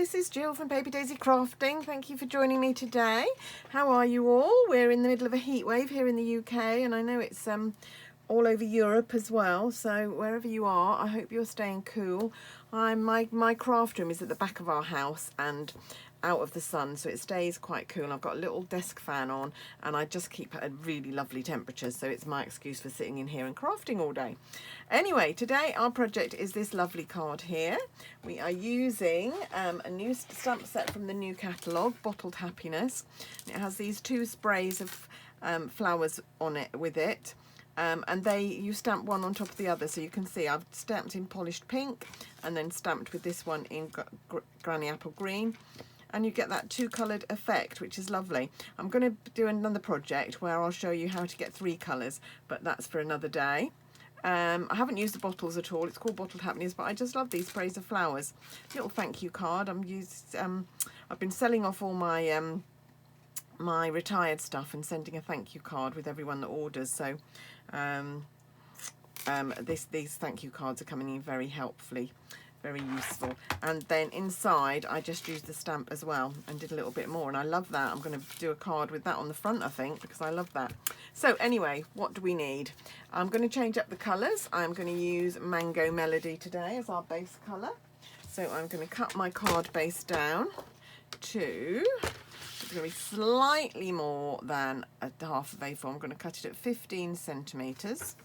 this is Jill from Baby Daisy Crafting. Thank you for joining me today. How are you all? We're in the middle of a heat wave here in the UK, and I know it's all over Europe as well, so wherever you are, I hope you're staying cool. My craft room is at the back of our house and out of the sun, so it stays quite cool. I've got a little desk fan on and I just keep at a really lovely temperature, so it's my excuse for sitting in here and crafting all day. Anyway, today our project is this lovely card here. We are using a new stamp set from the new catalogue, Bottled Happiness. It has these two sprays of flowers on it with it. And you stamp one on top of the other, so you can see I've stamped in polished pink and then stamped with this one in granny apple green, and you get that two-coloured effect, which is lovely. I'm going to do another project where I'll show you how to get 3 colours, but that's for another day. I haven't used the bottles at all. It's called Bottled Happiness, but I just love these sprays of flowers. Little thank you card. I've been selling off all my my retired stuff and sending a thank you card with everyone that orders, so these thank you cards are coming in very helpfully, very useful. And then inside I just used the stamp as well and did a little bit more, and I love that. I'm going to do a card with that on the front, I think, because I love that. So anyway, what do we need? I'm going to change up the colours. I'm going to use Mango Melody today as our base colour, so I'm going to cut my card base down to, it's going to be slightly more than a half of A4. I'm going to cut it at 15 centimetres.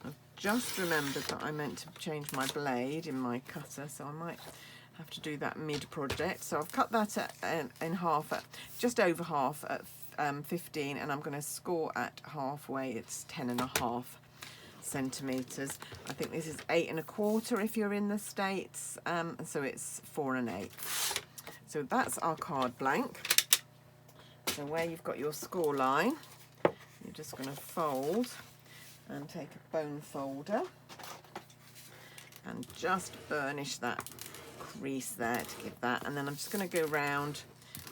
I've just remembered that I meant to change my blade in my cutter, so I might have to do that mid-project. So I've cut that in half, at just over half at 15, and I'm going to score at halfway. It's 10.5 centimetres. I think this is 8 1/4 if you're in the States, and so it's 4 1/8. So that's our card blank. So where you've got your score line, you're just going to fold and take a bone folder and just burnish that crease there to give that. And then I'm just going to go round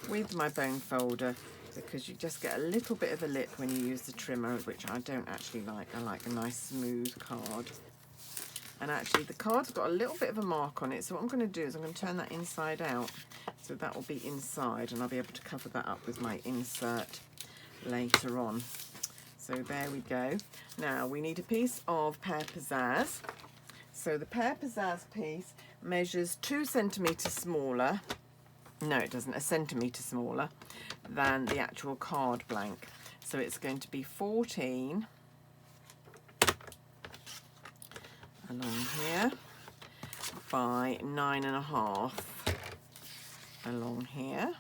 with my bone folder, because you just get a little bit of a lip when you use the trimmer, which I don't actually like. I like a nice smooth card. And actually the card's got a little bit of a mark on it, so what I'm going to do is I'm going to turn that inside out, so that will be inside, and I'll be able to cover that up with my insert later on. So there we go. Now we need a piece of Pear Pizzazz. So the Pear Pizzazz piece measures 2 centimetres smaller, no it doesn't, 1 centimetre smaller than the actual card blank. So it's going to be 14 along here by 9.5 along here.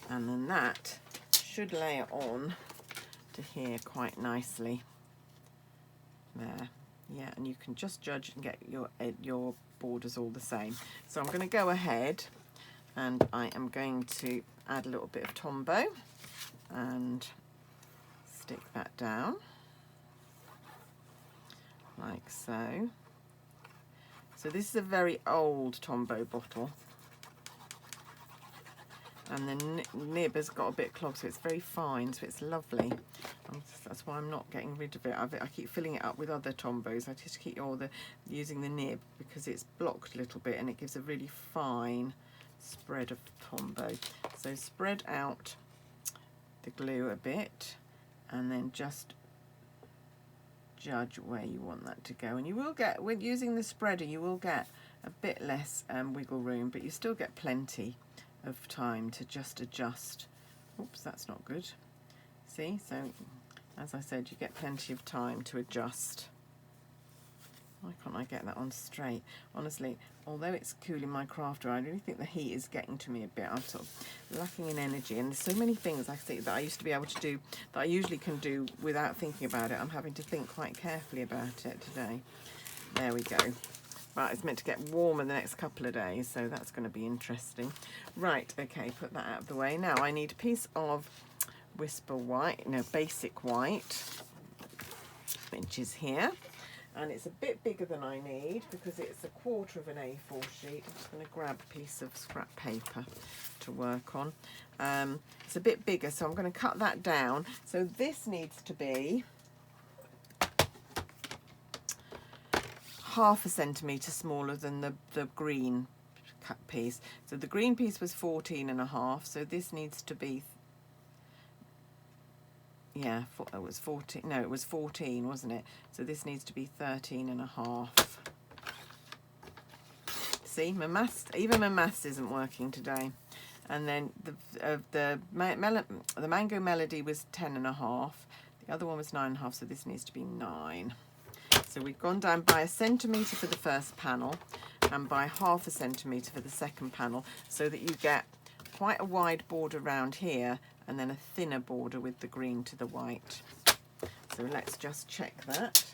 And then that should layer on to here quite nicely. There, yeah, and you can just judge and get your borders all the same. So I'm going to go ahead and I am going to add a little bit of Tombow and stick that down like so. So this is a very old Tombow bottle, and the nib has got a bit clogged, so it's very fine, so it's lovely. That's why I'm not getting rid of it. I keep filling it up with other Tombows. I just keep using the nib because it's blocked a little bit and it gives a really fine spread of Tombow. So spread out the glue a bit and then just judge where you want that to go, and you will get, when using the spreader, you will get a bit less wiggle room, but you still get plenty of time to just adjust. Oops, that's not good. See, so as I said, you get plenty of time to adjust. Why can't I get that on straight? Honestly, although it's cool in my craft room, I really think the heat is getting to me a bit. I'm sort of lacking in energy, and there's so many things I think that I used to be able to do that I usually can do without thinking about it. I'm having to think quite carefully about it today. There we go. Right, it's meant to get warmer the next couple of days, so that's going to be interesting. Right, okay, put that out of the way. Now I need a piece of Whisper White, no, Basic White, which is here. And it's a bit bigger than I need because it's 1/4 of an A4 sheet. I'm just going to grab a piece of scrap paper to work on. It's a bit bigger, so I'm going to cut that down. So this needs to be half a centimetre smaller than the green cut piece. So the green piece was 14.5, so this needs to be, yeah, it was 14, no, it was 14, wasn't it? So this needs to be 13.5. See, even my maths isn't working today. And then the Mango Melody was 10.5. The other one was 9.5, so this needs to be 9. So we've gone down by a centimetre for the first panel and by half a centimetre for the second panel, so that you get quite a wide border around here and then a thinner border with the green to the white. So let's just check that.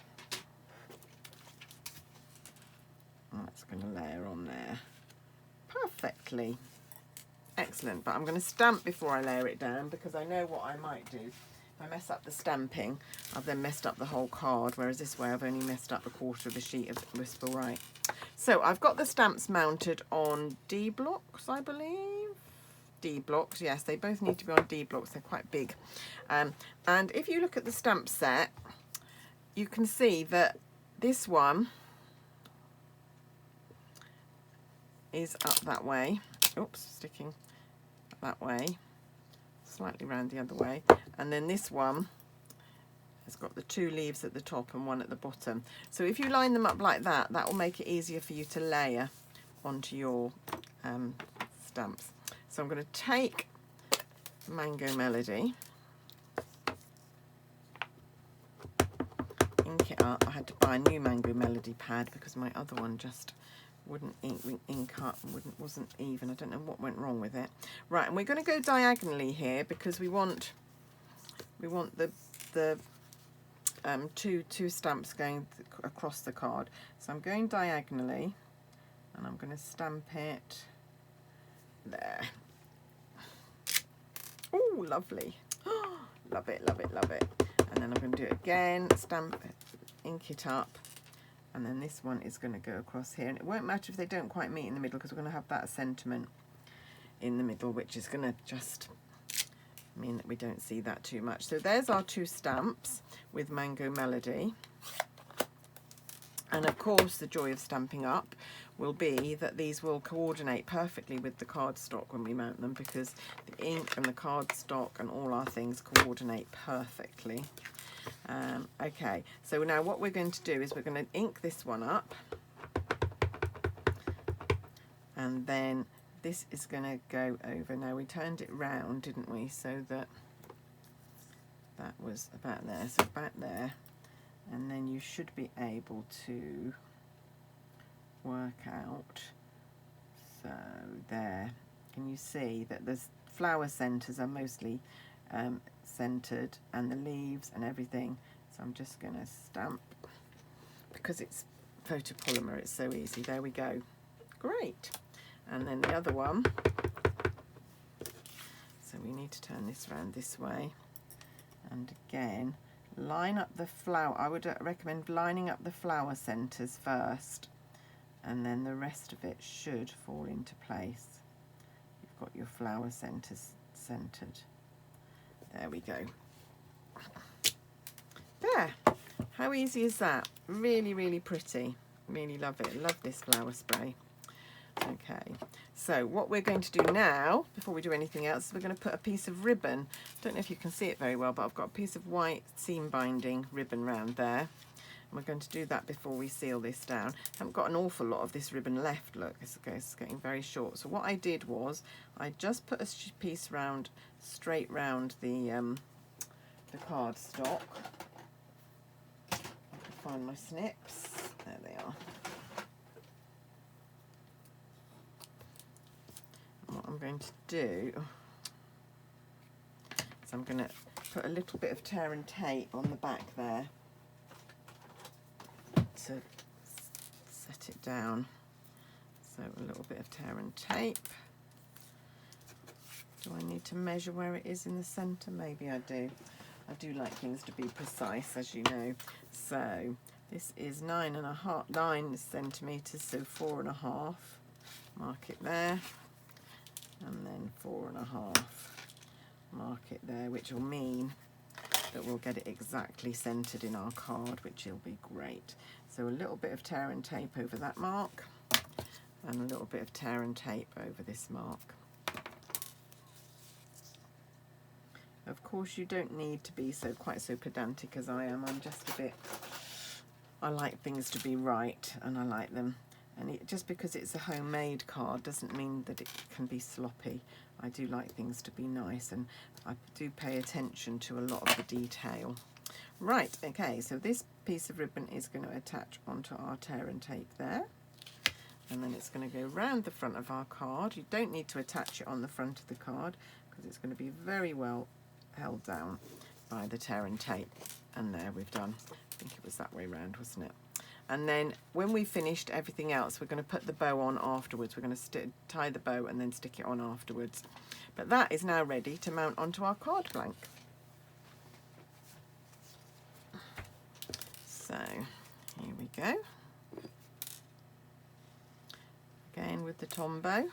That's going to layer on there perfectly. Excellent, but I'm going to stamp before I layer it down, because I know what I might do. If I mess up the stamping, I've then messed up the whole card, whereas this way I've only messed up a quarter of a sheet of Wistful Right. So I've got the stamps mounted on D blocks, I believe. D blocks, yes, they both need to be on D blocks, they're quite big. And if you look at the stamp set, you can see that this one is up that way. Oops, sticking that way, slightly round the other way, and then this one has got the 2 leaves at the top and 1 at the bottom. So if you line them up like that, that will make it easier for you to layer onto your stamps. So I'm going to take Mango Melody, ink it up. I had to buy a new Mango Melody pad because my other one just wouldn't ink up, wasn't even. I don't know what went wrong with it. Right, and we're going to go diagonally here because we want the two stamps going across the card. So I'm going diagonally, and I'm going to stamp it there. Oh, lovely! Love it, love it, love it. And then I'm going to do it again. Stamp, ink it up. And then this one is going to go across here. And it won't matter if they don't quite meet in the middle, because we're going to have that sentiment in the middle, which is going to just mean that we don't see that too much. So there's our 2 stamps with Mango Melody. And of course, the joy of Stampin' Up will be that these will coordinate perfectly with the cardstock when we mount them, because the ink and the cardstock and all our things coordinate perfectly. Okay, so now what we're going to do is we're going to ink this one up, and then this is going to go over. Now we turned it round, didn't we, so that that was about there, so about there, and then you should be able to work out, so there, can you see that the flower centres are mostly centred, and the leaves and everything. So I'm just going to stamp, because it's photopolymer, it's so easy. There we go. Great. And then the other one, so we need to turn this around this way, and again line up the flower. I would recommend lining up the flower centres first, and then the rest of it should fall into place. You've got your flower centres centred. There we go. There. How easy is that? Really, really pretty. Really love it. Love this flower spray. Okay, so what we're going to do now, before we do anything else, is we're going to put a piece of ribbon. Don't know if you can see it very well, but I've got a piece of white seam binding ribbon round there. And we're going to do that before we seal this down. I haven't got an awful lot of this ribbon left. Look, it's getting very short. So what I did was I just put a piece round, straight round the cardstock. I can find my snips. There they are. And what I'm going to do is I'm going to put a little bit of tear and tape on the back there to set it down. So a little bit of tear and tape. Do I need to measure where it is in the centre? Maybe I do. I do like things to be precise, as you know. So this is 9 centimetres, so 4.5. Mark it there, and then 4.5. Mark it there, which will mean that will get it exactly centered in our card, which will be great. So a little bit of tear and tape over that mark, and a little bit of tear and tape over this mark. Of course, you don't need to be quite so pedantic as I am. I'm just a bit, I like things to be right, and I like them. And just because it's a homemade card doesn't mean that it can be sloppy. I do like things to be nice, and I do pay attention to a lot of the detail. Right, okay, so this piece of ribbon is going to attach onto our tear and tape there. And then it's going to go round the front of our card. You don't need to attach it on the front of the card because it's going to be very well held down by the tear and tape. And there we've done. I think it was that way round, wasn't it? And then when we've finished everything else, we're going to put the bow on afterwards. We're going to tie the bow and then stick it on afterwards. But that is now ready to mount onto our card blank. So here we go. Again with the Tombow.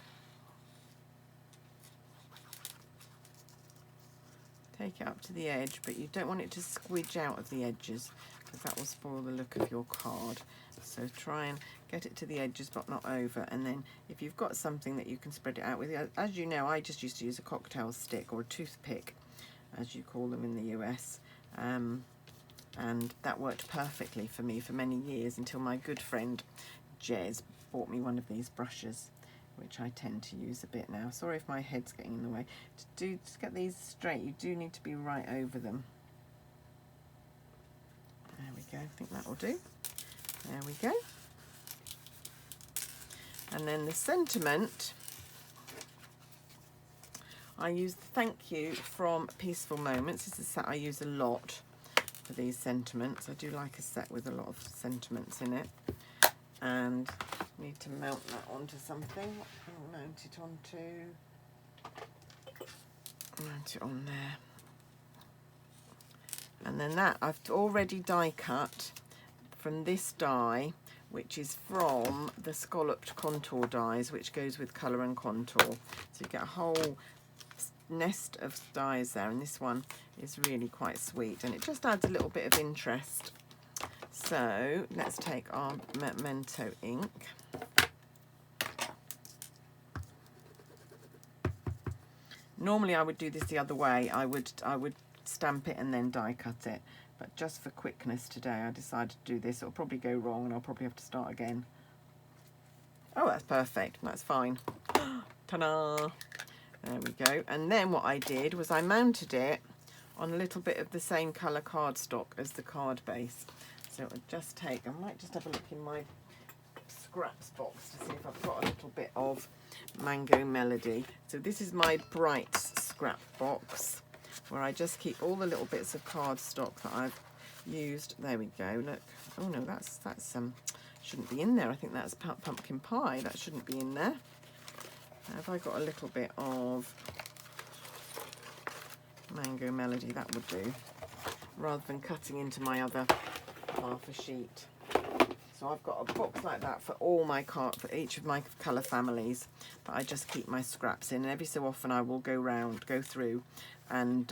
Take it up to the edge, but you don't want it to squidge out of the edges because that will spoil the look of your card. So try and get it to the edges but not over, and then if you've got something that you can spread it out with, as you know, I just used to use a cocktail stick or a toothpick, as you call them in the US, and that worked perfectly for me for many years until my good friend Jez bought me one of these brushes, which I tend to use a bit now. Sorry if my head's getting in the way. To get these straight, you do need to be right over them. There we go, I think that will do. There we go. And then the sentiment, I use the thank you from Peaceful Moments. This is a set I use a lot for these sentiments. I do like a set with a lot of sentiments in it. And need to mount that onto something. I'll mount it on there. And then that I've already die cut from this die, which is from the scalloped contour dies, which goes with colour and contour. So you get a whole nest of dies there, and this one is really quite sweet, and it just adds a little bit of interest. So let's take our Memento ink. Normally I would do this the other way. I would stamp it and then die cut it. But just for quickness today, I decided to do this. It'll probably go wrong and I'll probably have to start again. Oh, that's perfect. That's fine. Ta-da! There we go. And then what I did was I mounted it on a little bit of the same colour cardstock as the card base. So it would just take, I might just have a look in my scraps box to see if I've got a little bit of Mango Melody. So this is my bright scrap box where I just keep all the little bits of cardstock that I've used. There we go, look. Oh no, that's shouldn't be in there. I think that's pumpkin pie. That shouldn't be in there. Have I got a little bit of Mango Melody? That would do, rather than cutting into my other half a sheet. So I've got a box like that for all my for each of my colour families that I just keep my scraps in, and every so often I will go through and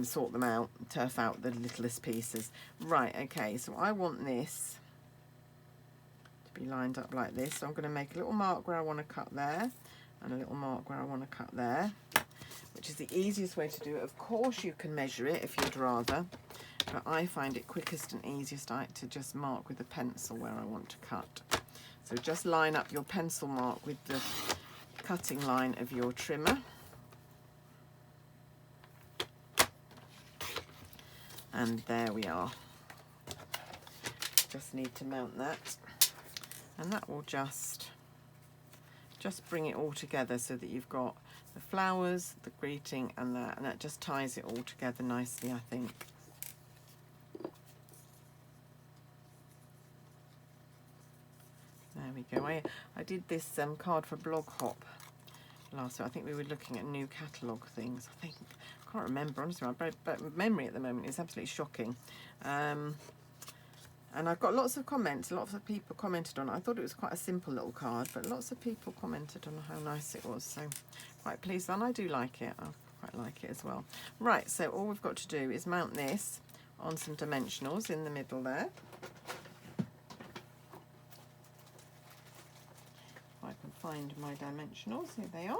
sort them out, turf out the littlest pieces. Right, okay, so I want this to be lined up like this. So I'm going to make a little mark where I want to cut there, and a little mark where I want to cut there, which is the easiest way to do it. Of course you can measure it if you'd rather, but I find it quickest and easiest to just mark with a pencil where I want to cut. So just line up your pencil mark with the cutting line of your trimmer. And there we are. Just need to mount that. And that will just bring it all together so that you've got the flowers, the greeting, and that just ties it all together nicely, I think. There we go. I did this card for Blog Hop last week. I think we were looking at new catalogue things. I think I can't remember, honestly. My memory at the moment is absolutely shocking. And I've got lots of comments. Lots of people commented on it. I thought it was quite a simple little card, but lots of people commented on how nice it was. So quite pleased, and I do like it. I quite like it as well. Right, so all we've got to do is mount this on some dimensionals in the middle there. If I can find my dimensionals, here they are.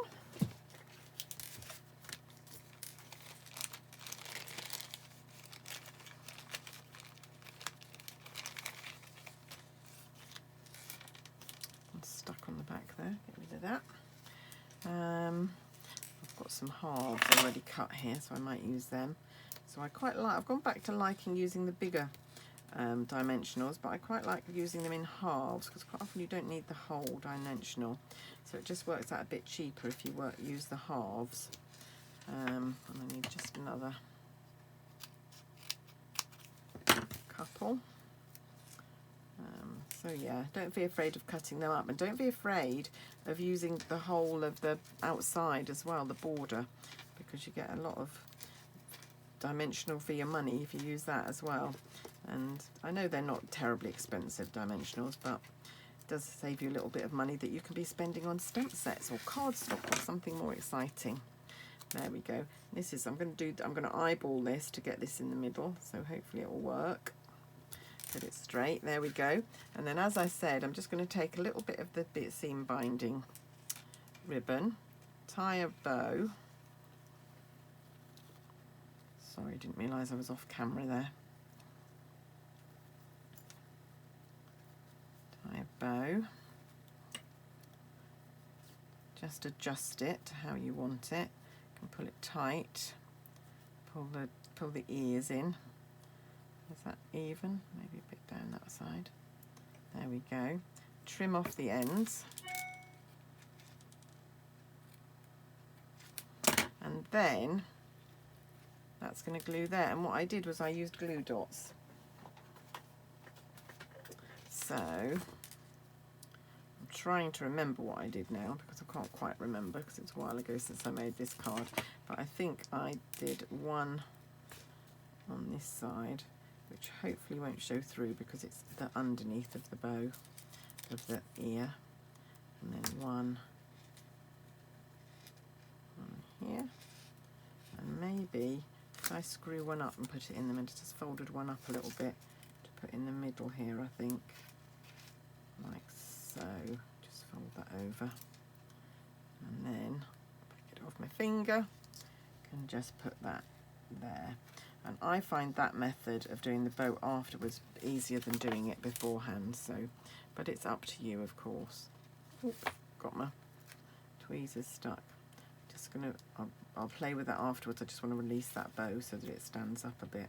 Stuck on the back there, get rid of that. I've got some halves already cut here, so I might use them. So I quite like, I've gone back to liking using the bigger dimensionals, but I quite like using them in halves because quite often you don't need the whole dimensional. So it just works out a bit cheaper if you use the halves. And I need just another couple. So yeah, don't be afraid of cutting them up, and don't be afraid of using the whole of the outside as well, the border, because you get a lot of dimensional for your money if you use that as well. And I know they're not terribly expensive dimensionals, but it does save you a little bit of money that you can be spending on stamp sets or cardstock or something more exciting. There we go. This is, I'm going to eyeball this to get this in the middle, so hopefully it will work. Get it straight, there we go. And then, as I said, I'm just going to take a little bit of the seam binding ribbon, tie a bow. Sorry, didn't realise I was off camera there. Tie a bow. Just adjust it to how you want it. You can pull it tight. Pull the ears in. Is that even? Maybe a bit down that side. There we go. Trim off the ends. And then that's going to glue there. And what I did was I used glue dots. So I'm trying to remember what I did now because I can't quite remember because it's a while ago since I made this card. But I think I did one on this side, which hopefully won't show through because it's the underneath of the bow of the ear, and then one here, and maybe if I screw one up and put it in the middle, just folded one up a little bit to put in the middle here, I think, like so. Just fold that over, and then pick it off my finger and just put that there. And I find that method of doing the bow afterwards easier than doing it beforehand, so, but it's up to you, of course. Oop, got my tweezers stuck. Just gonna, I'll play with that afterwards. I just want to release that bow so that it stands up a bit.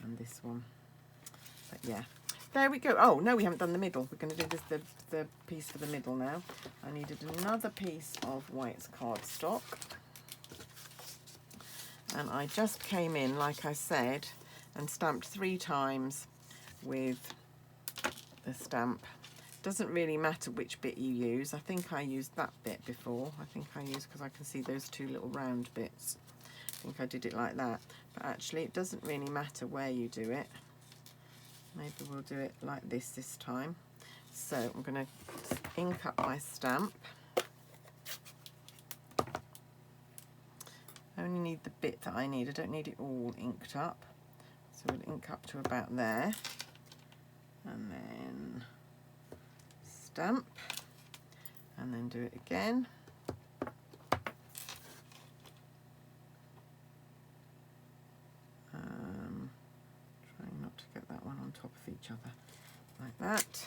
And this one, but yeah, there we go. Oh no, we haven't done the middle. We're going to do this, the piece for the middle now. I needed another piece of white cardstock. And I just came in, like I said, and stamped 3 times with the stamp. Doesn't really matter which bit you use. I think I used that bit before. I think I used, because I can see those 2 little round bits. I think I did it like that. But actually, it doesn't really matter where you do it. Maybe we'll do it like this time. So I'm going to ink up my stamp. I only need the bit that I need. I don't need it all inked up. So we'll ink up to about there. And then stamp. And then do it again. Trying not to get that one on top of each other. Like that.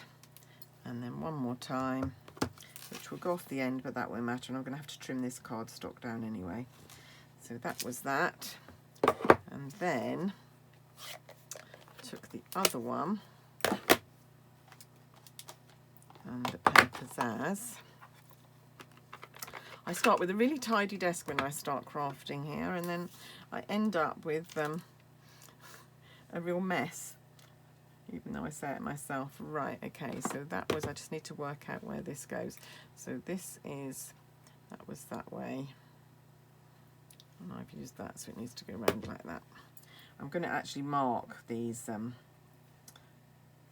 And then one more time, which will go off the end, but that won't matter. And I'm going to have to trim this cardstock down anyway. So that was that, and then took the other one and the pen pizzazz. I start with a really tidy desk when I start crafting here, and then I end up with a real mess, even though I say it myself. Right, okay, so that was, I just need to work out where this goes. So this is, that was that way. And I've used that, so it needs to go around like that. I'm going to actually mark these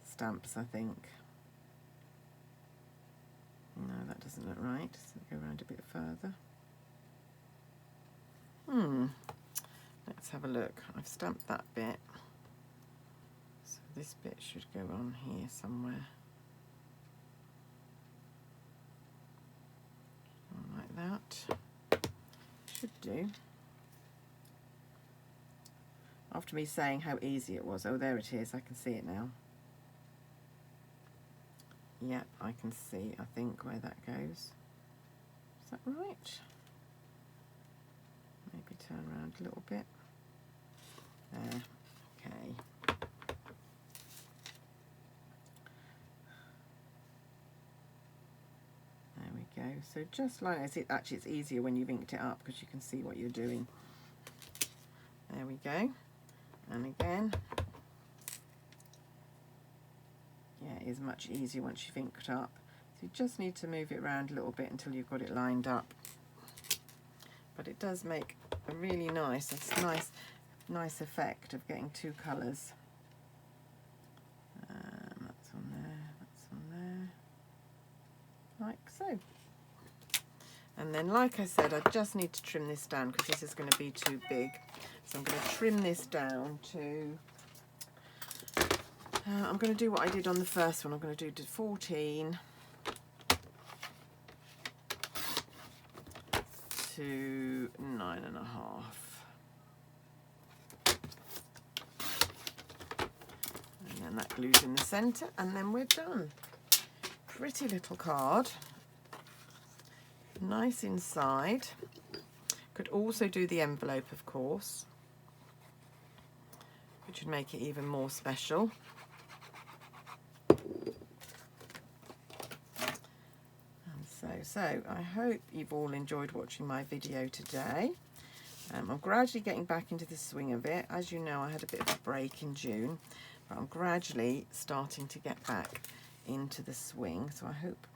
stamps, I think. No, that doesn't look right. So go around a bit further. Let's have a look. I've stamped that bit. So this bit should go on here somewhere. Like that. Should do. After me saying how easy it was. Oh, there it is. I can see it now. Yep, I can see, I think, where that goes. Is that right? Maybe turn around a little bit. There. Okay. There we go. So just like as actually it's easier when you've inked it up because you can see what you're doing. There we go. And again. Yeah, it is much easier once you've inked up. So you just need to move it around a little bit until you've got it lined up. But it does make a really nice nice effect of getting two colours. That's on there, that's on there, like so. And then, like I said, I just need to trim this down because this is going to be too big. So I'm going to trim this down to, I'm going to do what I did on the first one. I'm going to do to 14 to 9.5. And then that glues in the centre, and then we're done. Pretty little card. Nice inside. Could also do the envelope, of course, which would make it even more special. And so I hope you've all enjoyed watching my video today. I'm gradually getting back into the swing of it. As you know, I had a bit of a break in June, but I'm gradually starting to get back into the swing. So I hope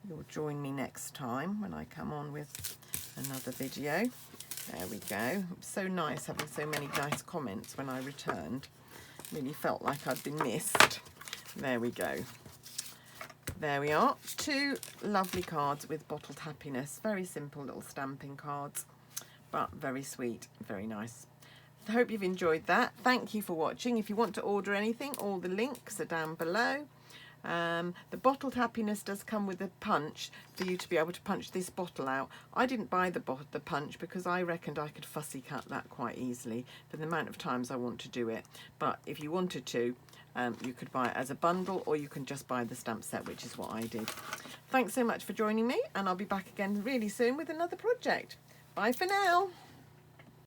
you'll join me next time when I come on with another video. There we go. So nice having so many nice comments when I returned. Really felt like I'd been missed. There we go. There we are. Two lovely cards with bottled happiness. Very simple little stamping cards, but very sweet, very nice. I hope you've enjoyed that. Thank you for watching. If you want to order anything, all the links are down below. The bottled happiness does come with a punch for you to be able to punch this bottle out. I didn't buy the punch because I reckoned I could fussy cut that quite easily for the amount of times I want to do it. But if you wanted to, you could buy it as a bundle, or you can just buy the stamp set, which is what I did. Thanks so much for joining me, and I'll be back again really soon with another project. Bye for now.